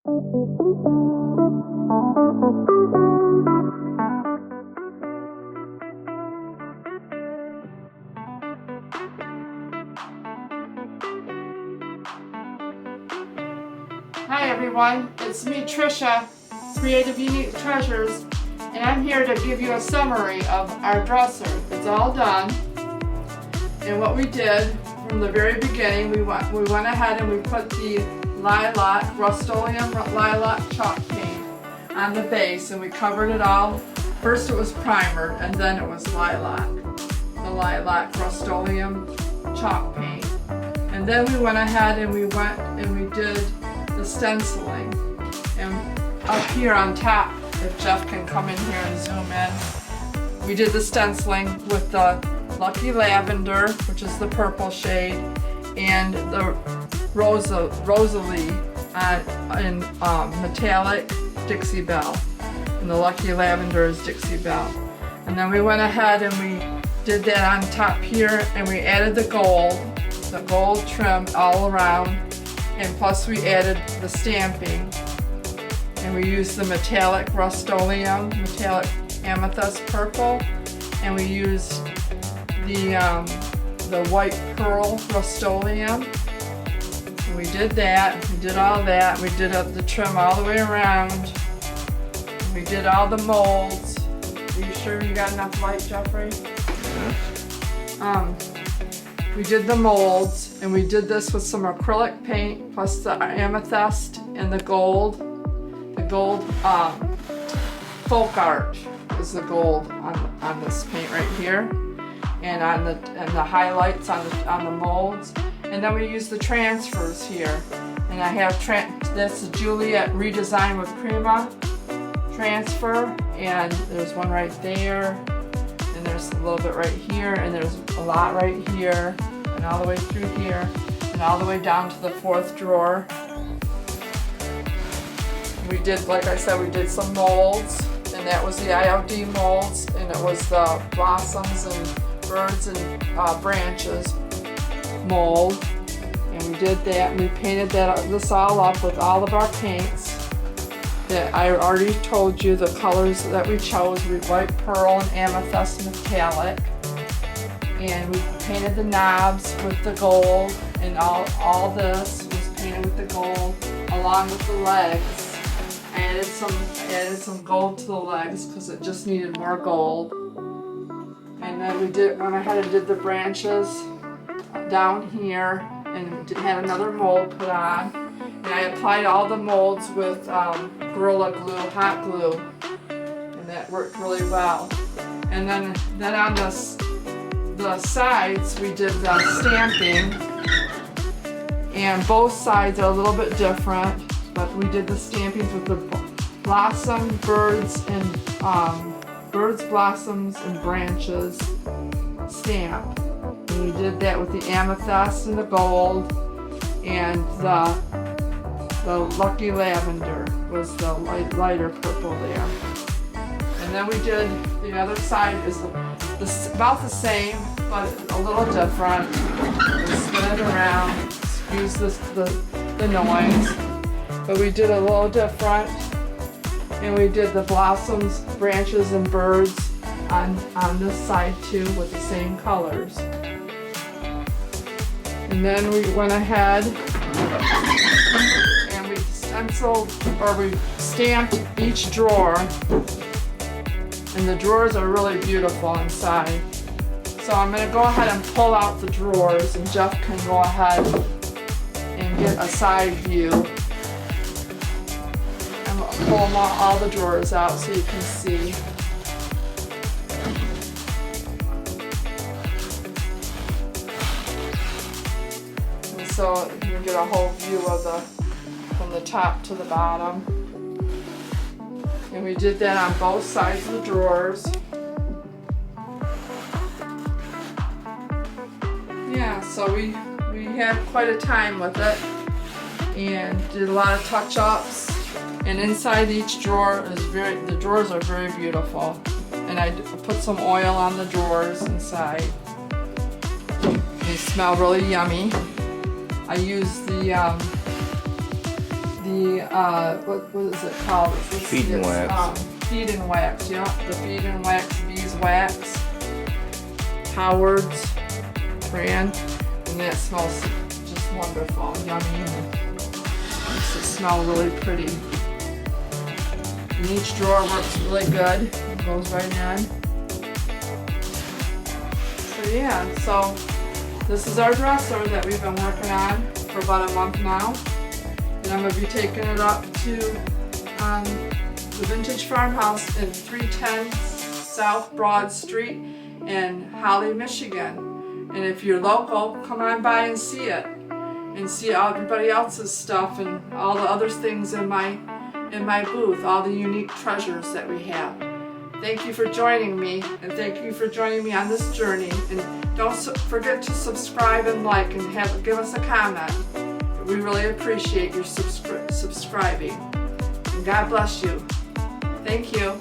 Hi everyone, it's me Trisha, Creative Unique Treasures, and I'm here to give you a summary of our dresser. It's all done, and what we did from the very beginning, we went ahead and we put the lilac, rust-oleum lilac chalk paint on the base, and we covered it all. First it was primer, and then it was lilac, the lilac rust-oleum chalk paint. And then we went ahead and we did the stenciling, and up here on top, if Jeff can come in here and zoom in, we did the stenciling with the Lucky Lavender, which is the purple shade, and the Rosalie in metallic Dixie Belle, and the Lucky Lavender is Dixie Belle. And then we went ahead and we did that on top here, and we added the gold trim all around, and plus we added the stamping, and we used the metallic rust-oleum, metallic amethyst purple, and we used the white pearl rust-oleum. And we did that, we did all that, we did the trim all the way around, we did all the molds. Are you sure you got enough light, Jeffrey? We did the molds, and we did this with some acrylic paint plus the amethyst and the gold. The gold folk art is the gold on this paint right here, and on the highlights on the molds. And then we use the transfers here, and I have this is Juliet redesigned with Crema transfer, and there's one right there. There's a little bit right here, and there's a lot right here, and all the way through here, and all the way down to the fourth drawer. We did, like I said, we did some molds, and that was the IOD molds, and it was the blossoms and birds and branches mold. And we did that, and we painted this all up with all of our paints. That I already told you the colors that we chose, white pearl and amethyst metallic, and we painted the knobs with the gold, and all this was painted with the gold along with the legs. I added some gold to the legs because it just needed more gold. And then went ahead and did the branches down here, and had another mold put on. And I applied all the molds with Gorilla Glue, hot glue, and that worked really well. And then on the sides, we did the stamping, and both sides are a little bit different, but we did the stampings with the blossom, birds, blossoms, and branches stamp. And we did that with the amethyst and the gold, and the Lucky Lavender was the lighter purple there. And then we did the other side is about the same, but a little different. We spin it around, excuse the noise, but we did a little different. And we did the blossoms, branches, and birds on this side too with the same colors. And then we went ahead and we we stamped each drawer, and the drawers are really beautiful inside. So I'm going to go ahead and pull out the drawers, and Jeff can go ahead and get a side view. I'm going to pull all the drawers out so you can see. And so you can get a whole view of from the top to the bottom. And we did that on both sides of the drawers. Yeah, so we had quite a time with it, and did a lot of touch-ups. And inside each drawer the drawers are very beautiful. And I put some oil on the drawers inside. They smell really yummy. I use the what is it called? Feed and wax. Feed and wax, yeah. The feed and wax beeswax. Howard's brand. And that smells just wonderful, yummy. Makes it smell really pretty. And each drawer works really good. It goes right in. So yeah, so this is our dresser that we've been working on for about a month now. And I'm going to be taking it up to the Vintage Farmhouse in 310 South Broad Street in Holly, Michigan. And if you're local, come on by and see it. And see everybody else's stuff and all the other things in my booth, all the unique treasures that we have. Thank you for joining me, and thank you for joining me on this journey. And don't forget to subscribe and like and give us a comment. We really appreciate your subscribing. And God bless you. Thank you.